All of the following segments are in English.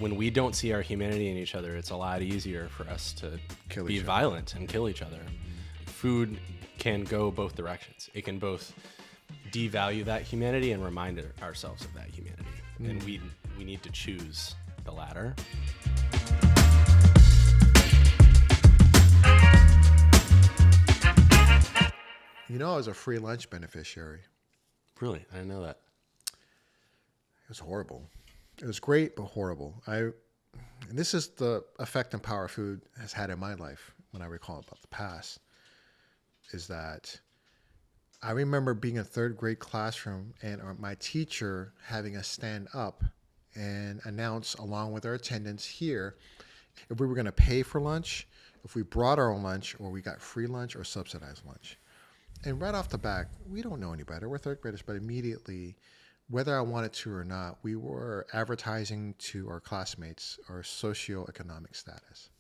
When we don't see our humanity in each other, it's a lot easier for us to be violent and kill each other. Food can go both directions. It can both devalue that humanity and remind ourselves of that humanity. And we need to choose the latter. You know, I was a free lunch beneficiary. Really? I didn't know that. It was horrible. It was great, but horrible. And this is the effect and power food has had in my life when I recall about the past, is that I remember being in third grade classroom and my teacher having us stand up and announce along with our attendance here if we were going to pay for lunch, if we brought our own lunch, or we got free lunch or subsidized lunch. And right off the bat, we don't know any better. We're third graders, but immediately, whether I wanted to or not, we were advertising to our classmates our socioeconomic status.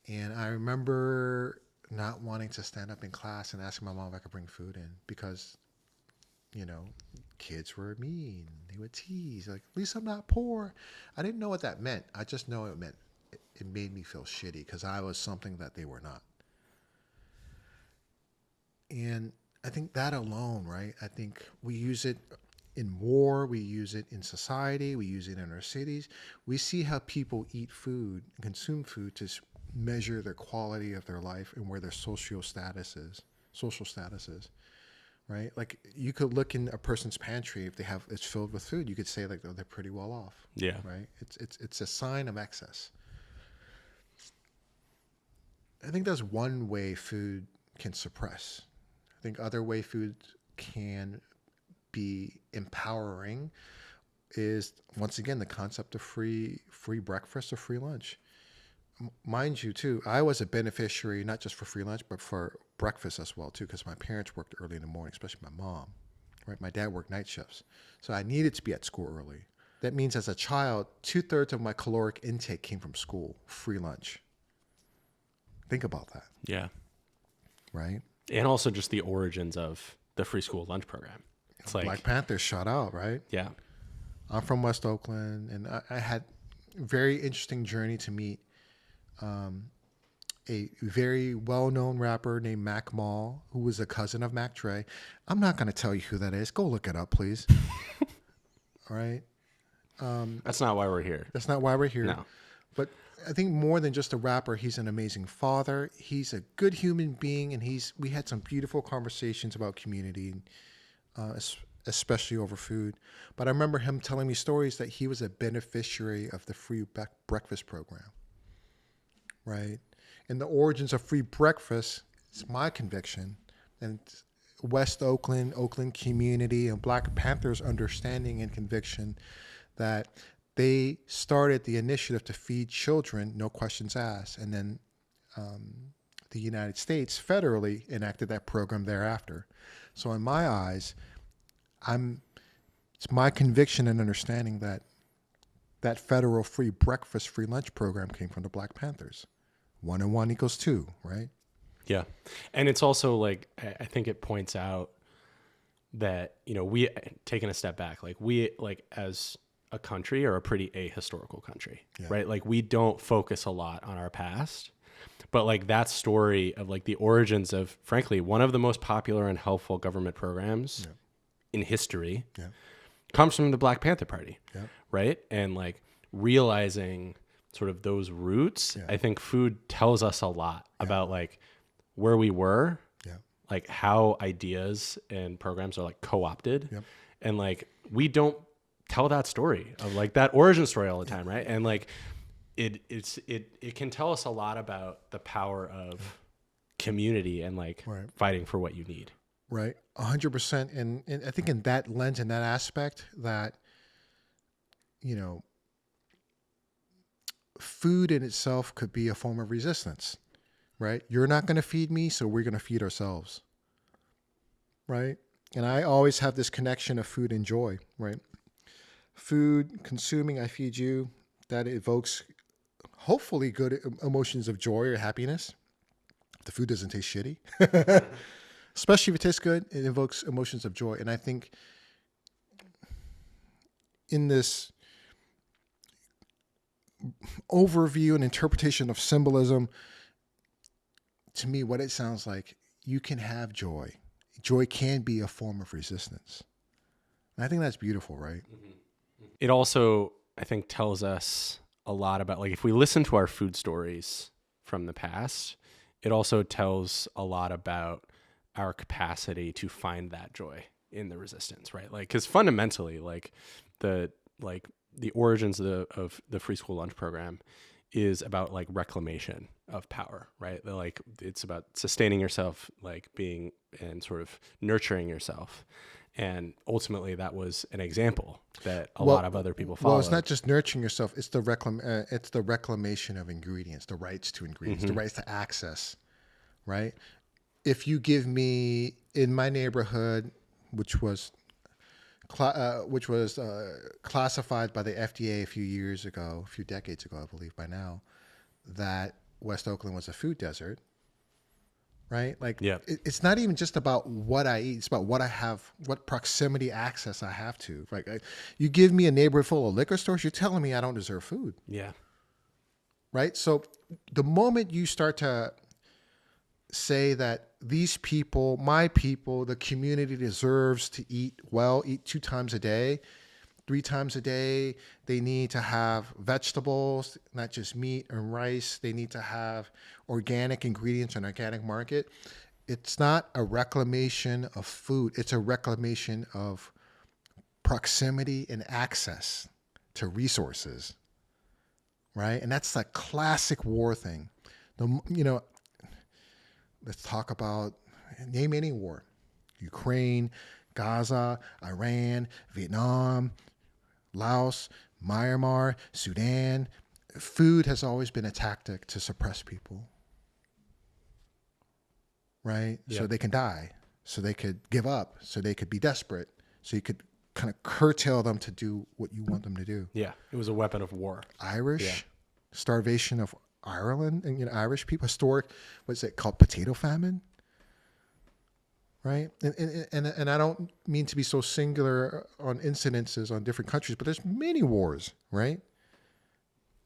And I remember not wanting to stand up in class and asking my mom if I could bring food in because, you know, kids were mean. They would tease, like, at least I'm not poor. I didn't know what that meant. I just know it meant it made me feel shitty because I was something that they were not. And I think that alone, right? I think we use it in war, we use it in society, we use it in our cities. We see how people eat food, consume food to measure the quality of their life and where their social status is, right? Like you could look in a person's pantry if it's filled with food, you could say like they're pretty well off. Yeah. Right? It's a sign of excess. I think that's one way food can suppress. I think other way food can be empowering is, once again, the concept of free breakfast or free lunch. Mind you, too, I was a beneficiary not just for free lunch, but for breakfast as well, too, because my parents worked early in the morning, especially my mom. Right? My dad worked night shifts. So I needed to be at school early. That means as a child, 2/3 of my caloric intake came from school, free lunch. Think about that. Yeah. Right? And also just the origins of the free school lunch program. It's like Black Panthers shot out, right? Yeah. I'm from West Oakland, and I had a very interesting journey to meet a very well-known rapper named Mac Mall, who was a cousin of Mac Dre. I'm not going to tell you who that is. Go look it up, please. All right? That's not why we're here. That's not why we're here. No. But I think more than just a rapper, he's an amazing father. He's a good human being, and we had some beautiful conversations about community, especially over food. But I remember him telling me stories that he was a beneficiary of the free breakfast program, right? And the origins of free breakfast is my conviction, and West Oakland, Oakland community, and Black Panthers' understanding and conviction that they started the initiative to feed children, no questions asked. And then the United States federally enacted that program thereafter. So in my eyes, it's my conviction and understanding that that federal free breakfast, free lunch program came from the Black Panthers. 1 and 1 equals 2, right? Yeah. And it's also like, I think it points out that, you know, we, taking a step back, like we, like as a country, are a pretty ahistorical country, right? Like we don't focus a lot on our past, but like that story of like the origins of, frankly, one of the most popular and helpful government programs in history comes from the Black Panther Party, right? And like realizing sort of those roots, I think food tells us a lot about like where we were, like how ideas and programs are like co-opted, and like we don't tell that story of like that origin story all the time, right? And like it can tell us a lot about the power of community and like fighting for what you need. Right, 100%. And I think in that lens, in that aspect, that, you know, food in itself could be a form of resistance, right? You're not going to feed me, so we're going to feed ourselves, right? And I always have this connection of food and joy, right? Food, consuming, I feed you, that evokes hopefully good emotions of joy or happiness. If the food doesn't taste shitty, especially if it tastes good, it evokes emotions of joy. And I think in this overview and interpretation of symbolism, to me, what it sounds like, you can have joy. Joy can be a form of resistance. And I think that's beautiful, right? It also, I think, tells us a lot about, like, if we listen to our food stories from the past, it also tells a lot about our capacity to find that joy in the resistance, right? Like, because fundamentally, like the origins of the free school lunch program is about like reclamation of power, right? Like, it's about sustaining yourself, like being and sort of nurturing yourself. And ultimately, that was an example that a lot of other people followed. Well, it's not just nurturing yourself; it's the reclamation of ingredients, the rights to ingredients, the rights to access. Right? If you give me in my neighborhood, which was classified by the FDA a few decades ago, I believe by now, that West Oakland was a food desert. Right? Like, it's not even just about what I eat. It's about what I have, what proximity access I have to. Right? You give me a neighborhood full of liquor stores, you're telling me I don't deserve food. Yeah. Right? So the moment you start to say that these people, my people, the community deserves to eat well, eat 2 times a day, 3 times a day, they need to have vegetables, not just meat and rice. They need to have organic ingredients and organic market. It's not a reclamation of food. It's a reclamation of proximity and access to resources, right? And that's a classic war thing. Let's talk about, name any war. Ukraine, Gaza, Iran, Vietnam, Laos, Myanmar, Sudan. Food has always been a tactic to suppress people, right? So they can die, so they could give up, so they could be desperate, so you could kind of curtail them to do what you want them to do. Yeah, it was a weapon of war. Starvation of Ireland and Irish people, historic, what's it called, potato famine, right? And I don't mean to be so singular on incidences on different countries, but there's many wars, right,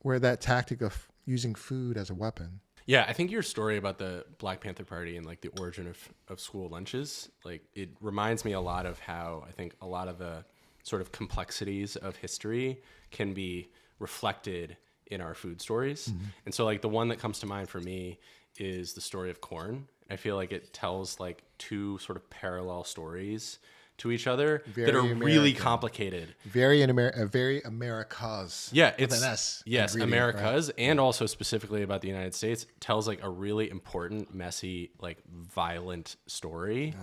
where that tactic of using food as a weapon. Yeah, I think your story about the Black Panther Party and like the origin of school lunches, like, it reminds me a lot of how I think a lot of the sort of complexities of history can be reflected in our food stories. Mm-hmm. And so, like, the one that comes to mind for me is the story of corn. I feel like it tells like 2 sort of parallel stories to each other that are really complicated. Very Americas. Yeah, it's an S. Yes, Americas, right? And also specifically about the United States, tells like a really important, messy, like violent story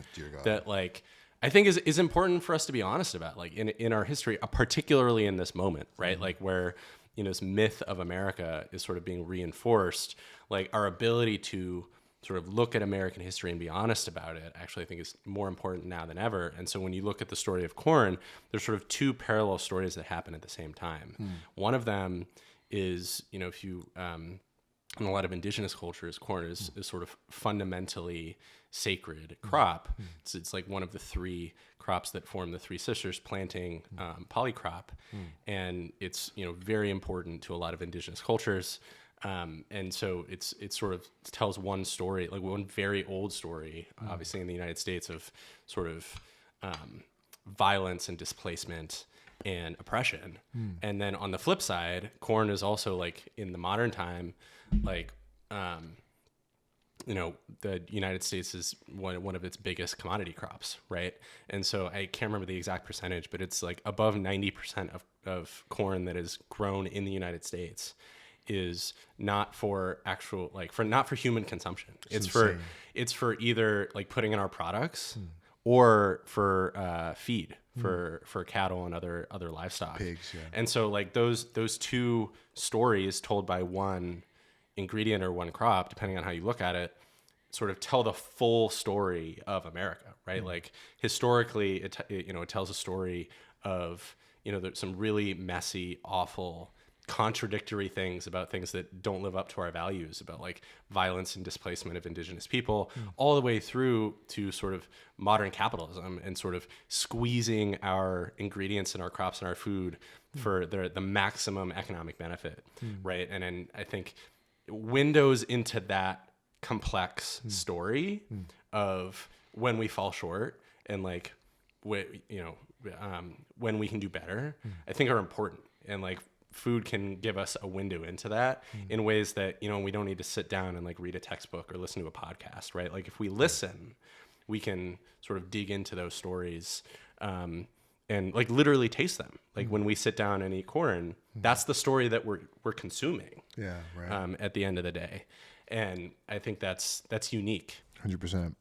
that, like, I think is important for us to be honest about, like in our history, particularly in this moment, right? Mm-hmm. Like, where, this myth of America is sort of being reinforced, like our ability to sort of look at American history and be honest about it, actually I think is more important now than ever. And so when you look at the story of corn, there's sort of 2 parallel stories that happen at the same time. One of them is, if you, in a lot of indigenous cultures, corn is sort of fundamentally sacred crop. It's like one of the 3 crops that form the 3 sisters planting polycrop. And it's, very important to a lot of indigenous cultures. And so it sort of tells one story, like one very old story, obviously in the United States, of sort of violence and displacement and oppression. And then on the flip side, corn is also, like, in the modern time, like, the United States is one of its biggest commodity crops, right? And so I can't remember the exact percentage, but it's like above 90% of corn that is grown in the United States is not for actual, like, not for human consumption. It's for either like putting in our products or for feed for cattle and other livestock. Pigs, yeah. And so, like, those 2 stories told by one ingredient or one crop, depending on how you look at it, sort of tell the full story of America, right? Like, historically, it tells a story of, there's some really messy, awful contradictory things about things that don't live up to our values, about like violence and displacement of indigenous people, all the way through to sort of modern capitalism and sort of squeezing our ingredients and our crops and our food for the maximum economic benefit, right? And then I think windows into that complex story of when we fall short and like when we can do better, I think are important. And like food can give us a window into that in ways that, we don't need to sit down and like read a textbook or listen to a podcast, right? Like if we listen, we can sort of dig into those stories and like literally taste them. Like when we sit down and eat corn, that's the story that we're consuming. Yeah, right. At the end of the day. And I think that's unique. 100%.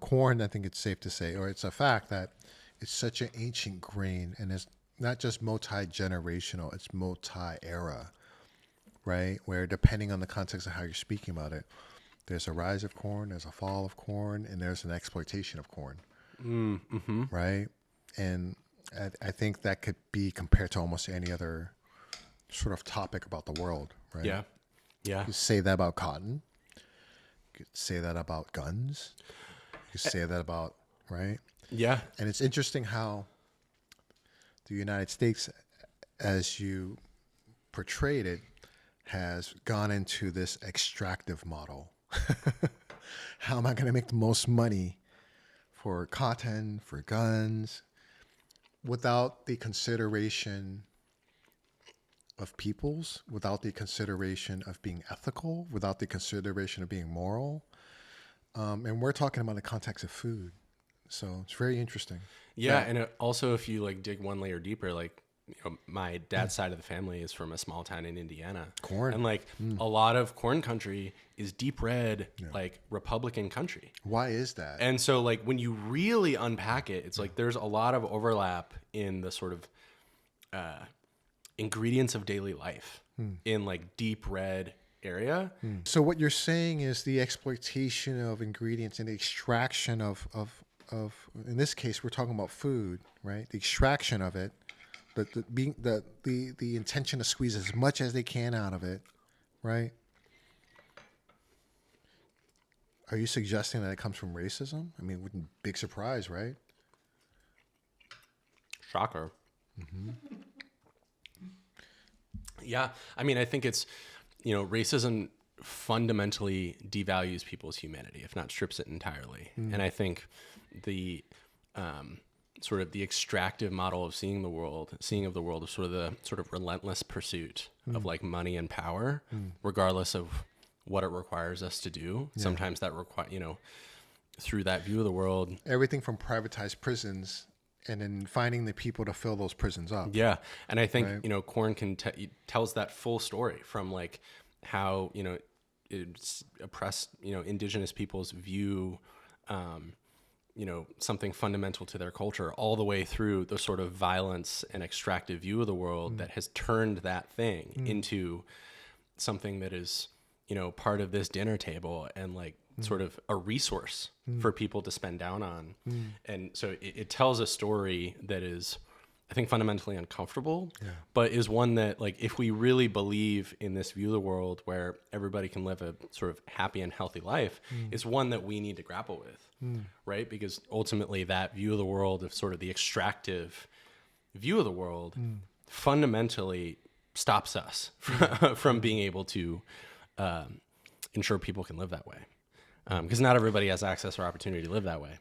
Corn, I think it's safe to say, or it's a fact that it's such an ancient grain, and it's not just multi-generational, it's multi-era, right? Where depending on the context of how you're speaking about it, there's a rise of corn, there's a fall of corn, and there's an exploitation of corn, right? And I think that could be compared to almost any other sort of topic about the world, right? Yeah. You could say that about cotton. You could say that about guns. You could say that about, right? Yeah. And it's interesting how the United States, as you portrayed it, has gone into this extractive model. How am I going to make the most money for cotton, for guns, without the consideration of peoples, without the consideration of being ethical, without the consideration of being moral? And we're talking about the context of food. So it's very interesting. Yeah. And also, if you like dig one layer deeper, like, my dad's side of the family is from a small town in Indiana. Corn. And like a lot of corn country is deep red, like Republican country. Why is that? And so like when you really unpack it, it's like there's a lot of overlap in the sort of ingredients of daily life in like deep red area. So what you're saying is the exploitation of ingredients and the extraction of in this case we're talking about food, right? The extraction of it, the intention to squeeze as much as they can out of it, right? Are you suggesting that it comes from racism? I mean, big surprise, right? Shocker. Yeah. I mean, I think it's, racism fundamentally devalues people's humanity, if not strips it entirely. And I think the sort of the extractive model of seeing the world is sort of the sort of relentless pursuit of like money and power, regardless of what it requires us to do. Yeah. Sometimes that through that view of the world, everything from privatized prisons and then finding the people to fill those prisons up. Yeah. And I think, corn tells that full story from like how, it's oppressed, indigenous peoples view, something fundamental to their culture, all the way through the sort of violence and extractive view of the world that has turned that thing into something that is, part of this dinner table and like sort of a resource for people to spend down on. And so it tells a story that is, I think, fundamentally uncomfortable, but is one that, like, if we really believe in this view of the world where everybody can live a sort of happy and healthy life, is one that we need to grapple with, right? Because ultimately that view of the world, of sort of the extractive view of the world, fundamentally stops us from being able to ensure people can live that way. Because not everybody has access or opportunity to live that way.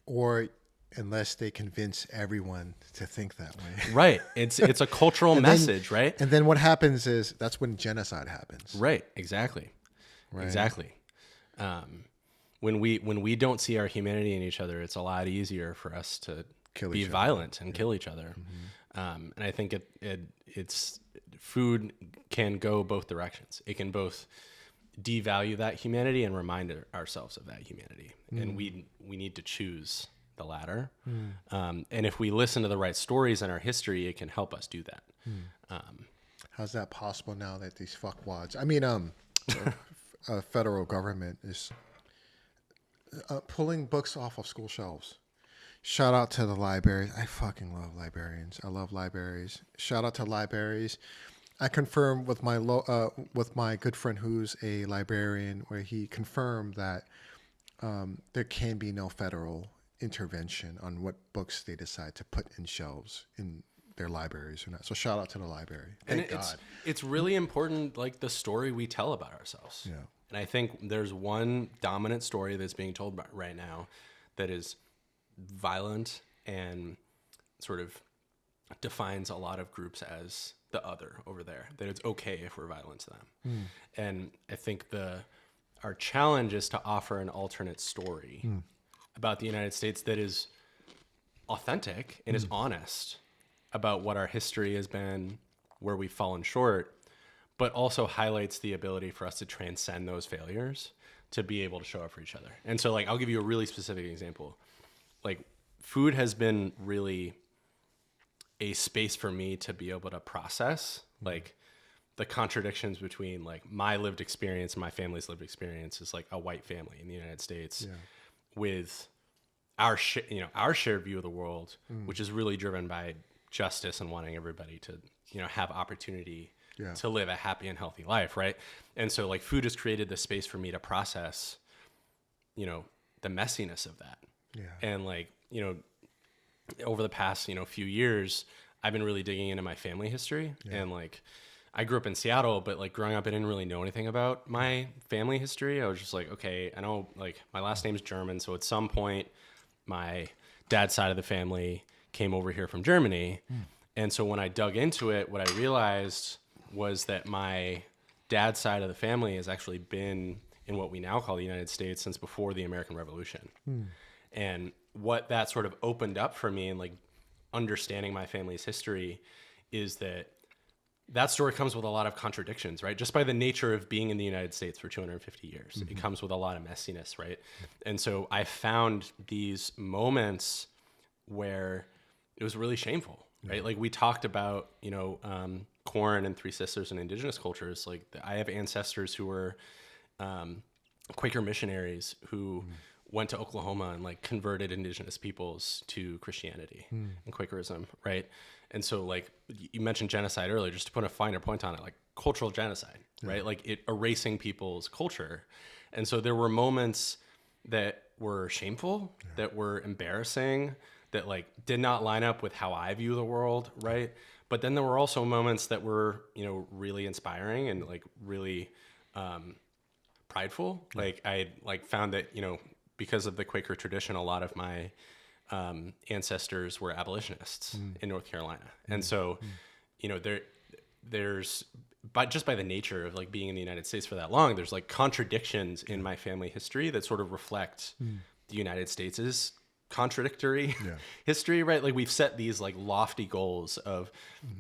Or unless they convince everyone to think that way. Right. It's a cultural message, right? And then what happens is that's when genocide happens. Right. Exactly. Right. Exactly. When we don't see our humanity in each other, it's a lot easier for us to be violent and kill each other. And I think it's food can go both directions. It can both devalue that humanity and remind ourselves of that humanity. And we need to choose the latter. And if we listen to the right stories in our history, it can help us do that. How's that possible now that these fuckwads, federal government is pulling books off of school shelves? Shout out to the libraries. I fucking love librarians. I love libraries. Shout out to libraries. I confirmed with my good friend who's a librarian, where he confirmed that there can be no federal intervention on what books they decide to put in shelves in their libraries or not. So shout out to the library. Thank God. It's really important, like the story we tell about ourselves. Yeah. And I think there's one dominant story that's being told right now that is violent and sort of defines a lot of groups as the other over there, that it's okay if we're violent to them. And I think our challenge is to offer an alternate story about the United States that is authentic and is honest about what our history has been, where we've fallen short, but also highlights the ability for us to transcend those failures to be able to show up for each other. And so, like, I'll give you a really specific example. Like, food has been really a space for me to be able to process, like, the contradictions between, like, my lived experience and my family's lived experience as, like, a white family in the United States with our shared view of the world, which is really driven by justice and wanting everybody to, have opportunity to live a happy and healthy life, right? And so, like, food has created this space for me to process, the messiness of that. Yeah. And, like, over the past, few years, I've been really digging into my family history. And, like, I grew up in Seattle, but, like, growing up, I didn't really know anything about my family history. I was just like, okay, I know, like, my last name's German, so at some point my dad's side of the family came over here from Germany. And so when I dug into it, what I realized was that my dad's side of the family has actually been in what we now call the United States since before the American Revolution. And what that sort of opened up for me, and, like, understanding my family's history, is that story comes with a lot of contradictions, right? Just by the nature of being in the United States for 250 years, it comes with a lot of messiness, right? And so I found these moments where it was really shameful, right? Like, we talked about, corn and Three Sisters and indigenous cultures. Like, I have ancestors who were Quaker missionaries who went to Oklahoma and, like, converted indigenous peoples to Christianity and Quakerism, right? And so, like, you mentioned genocide earlier, just to put a finer point on it, like cultural genocide, right? Like, it erasing people's culture. And so there were moments that were shameful, that were embarrassing, that, like, did not line up with how I view the world, right? But then there were also moments that were, really inspiring and, like, really prideful. Like, I, like, found that, because of the Quaker tradition, a lot of my ancestors were abolitionists in North Carolina. And so, there's, but just by the nature of, like, being in the United States for that long, there's, like, contradictions in my family history that sort of reflect the United States' contradictory history, right? Like, we've set these, like, lofty goals of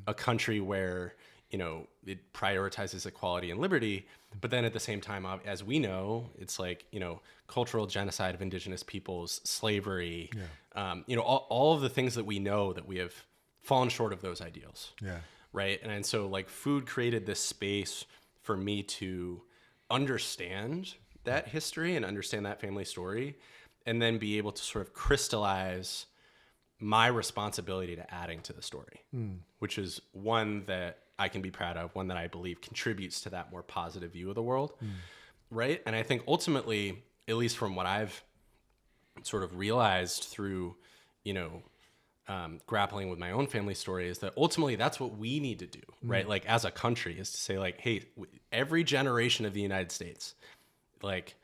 a country where, it prioritizes equality and liberty, but then at the same time, as we know, it's like, cultural genocide of indigenous peoples, slavery, all of the things that we know that we have fallen short of those ideals. Right. And so, like, food created this space for me to understand that history and understand that family story, and then be able to sort of crystallize my responsibility to adding to the story, which is one that I can be proud of, one that I believe contributes to that more positive view of the world. Right. And I think ultimately, at least from what I've sort of realized through, grappling with my own family story, is that ultimately that's what we need to do, right? Like, as a country, is to say, like, hey, every generation of the United States, like,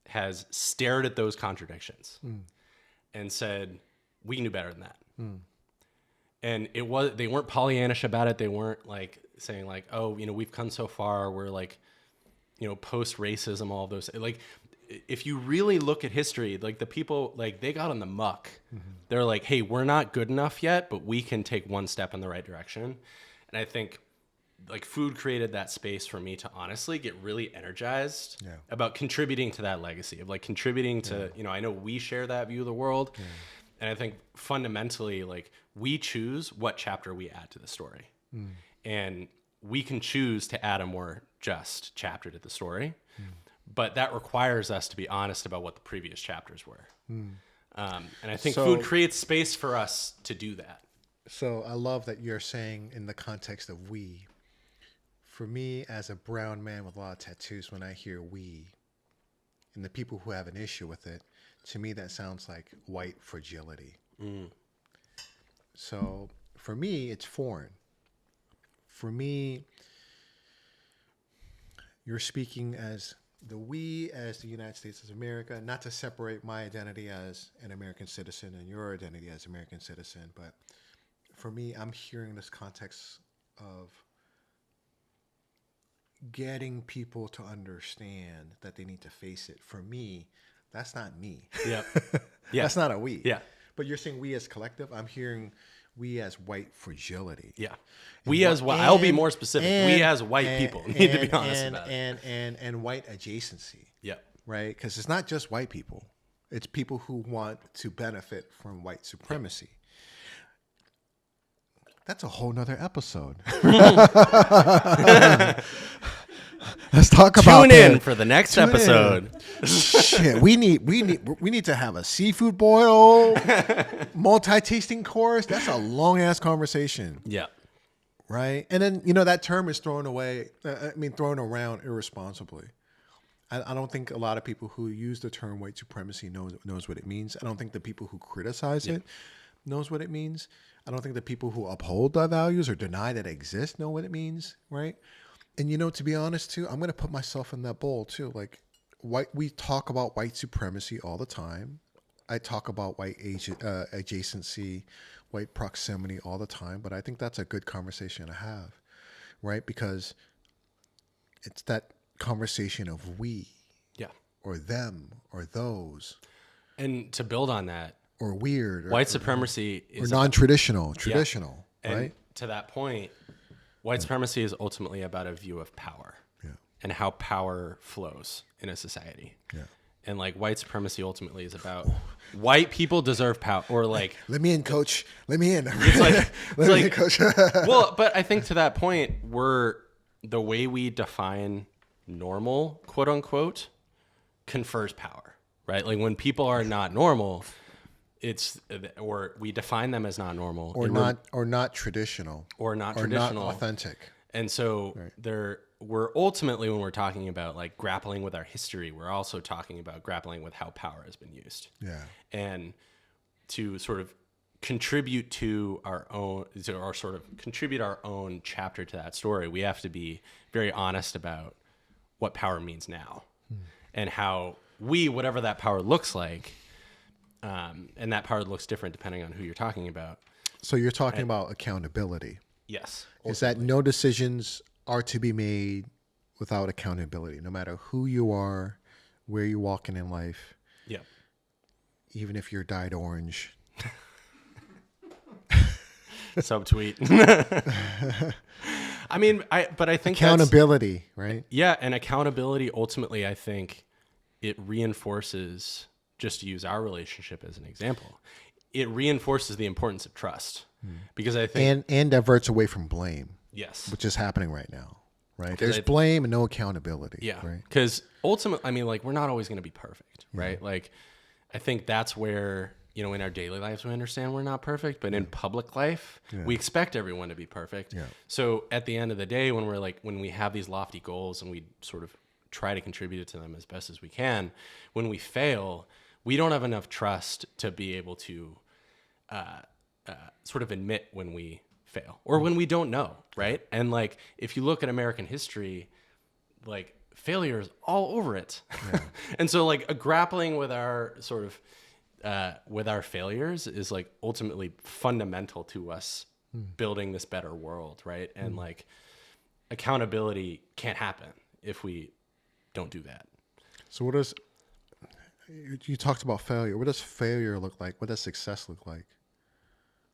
has stared at those contradictions and said, we can do better than that. And they weren't Pollyannish about it. They weren't, like, saying, like, oh, we've come so far, we're, like, post-racism, all of those. Like, if you really look at history, like, the people, like, they got on the muck. They're like, hey, we're not good enough yet, but we can take one step in the right direction. And I think, like, food created that space for me to honestly get really energized about contributing to that legacy of, like, contributing to, I know we share that view of the world. And I think fundamentally, like, we choose what chapter we add to the story. And we can choose to add a more just chapter to the story. But that requires us to be honest about what the previous chapters were. And I think food creates space for us to do that. So I love that you're saying in the context of we. For me, as a brown man with a lot of tattoos, when I hear we, and the people who have an issue with it, to me that sounds like white fragility. So for me, it's foreign. For me, you're speaking as the we, as the United States of America, not to separate my identity as an American citizen and your identity as an American citizen, but for me, I'm hearing this context of getting people to understand that they need to face it. For me, that's not me. Yeah. That's not a we. Yeah. But you're saying we as collective. I'm hearing we as white fragility. Yeah. I'll be more specific. We as white people need to be honest about it. And white adjacency. Yeah. Right? Because it's not just white people. It's people who want to benefit from white supremacy. That's a whole nother episode. Let's talk about Tune in for the next episode. Shit, we need to have a seafood boil, multi-tasting course. That's a long ass conversation. Yeah. Right? And then, that term is thrown around irresponsibly. I don't think a lot of people who use the term white supremacy knows what it means. I don't think the people who criticize it knows what it means. I don't think the people who uphold the values or deny that it exists know what it means, right? And to be honest too, I'm going to put myself in that bowl too. Like we talk about white supremacy all the time. I talk about white adjacency, white proximity all the time, but I think that's a good conversation to have, right? Because it's that conversation of we, or them, or those. And to build on that, or weird, white supremacy is non-traditional, traditional, and right? To that point, white supremacy is ultimately about a view of power and how power flows in a society. Yeah. And like white supremacy ultimately is about white people deserve power, or like let me in, coach. Let me in. It's like, let me in, coach. Well, but I think to that point, the way we define normal, quote unquote, confers power, right? Like when people are not normal, or we define them as not normal, or not traditional, or not authentic. And so we're ultimately, when we're talking about like grappling with our history, we're also talking about grappling with how power has been used. Yeah. And to sort of contribute to our own chapter to that story, we have to be very honest about what power means now and how whatever that power looks like, and that power looks different depending on who you're talking about. So you're talking about accountability. Yes. Ultimately. Is that no decisions are to be made without accountability, no matter who you are, where you're walking in life. Yeah. Even if you're dyed orange. Subtweet. I mean, I think accountability, right? Yeah. And accountability, ultimately, I think it reinforces, just to use our relationship as an example, it reinforces the importance of trust. Because I think and diverts away from blame. Yes. Which is happening right now, right? There's blame and no accountability. Yeah. Right. Because ultimately, I mean, like, we're not always going to be perfect, right? Like, I think that's where, in our daily lives, we understand we're not perfect, but in public life, we expect everyone to be perfect. Yeah. So at the end of the day, when we have these lofty goals and we sort of try to contribute to them as best as we can, when we fail, we don't have enough trust to be able to sort of admit when we fail or when we don't know, right? And like, if you look at American history, like failure is all over it. Yeah. And so like a grappling with our sort of with our failures is like ultimately fundamental to us building this better world, right? And like accountability can't happen if we don't do that. So what does, you talked about failure. What does failure look like? What does success look like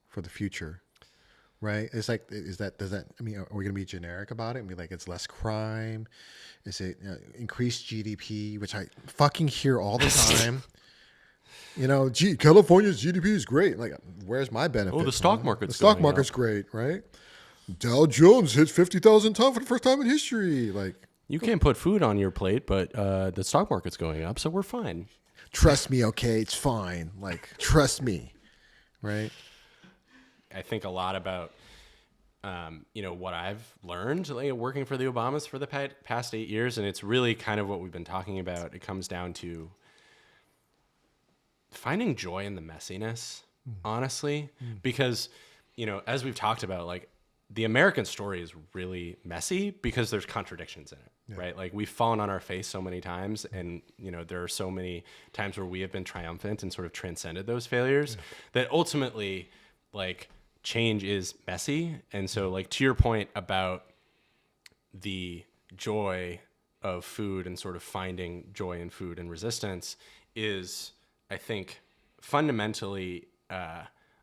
for the future? Right? It's like, does that, I mean, are we going to be generic about it and be like, it's less crime? Is it increased GDP, which I fucking hear all the time? California's GDP is great. Like, where's my benefit? Oh, the stock market's the stock market's great, right? Dow Jones hits 50,000 tons for the first time in history. Like, you can't put food on your plate, but the stock market's going up, so we're fine. trust me, okay, it's fine. Like, trust me, right? I think a lot about, what I've learned like, working for the Obamas for the past 8 years. And it's really kind of what we've been talking about. It comes down to finding joy in the messiness, honestly, because, as we've talked about, like the American story is really messy because there's contradictions in it, right? Like we've fallen on our face so many times, and, there are so many times where we have been triumphant and sort of transcended those failures that ultimately, like, change is messy. And so, like, to your point about the joy of food and sort of finding joy in food and resistance is, I think, fundamentally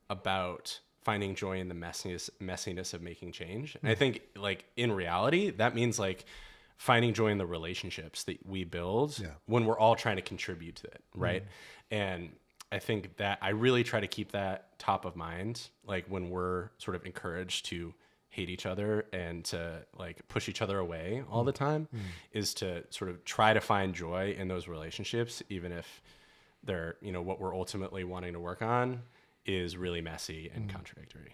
about finding joy in the messiness of making change. And I think, like, in reality, that means like finding joy in the relationships that we build when we're all trying to contribute to it, right? And I think that I really try to keep that top of mind, like when we're sort of encouraged to hate each other and to like push each other away all the time, is to sort of try to find joy in those relationships, even if they're, what we're ultimately wanting to work on is really messy and contradictory.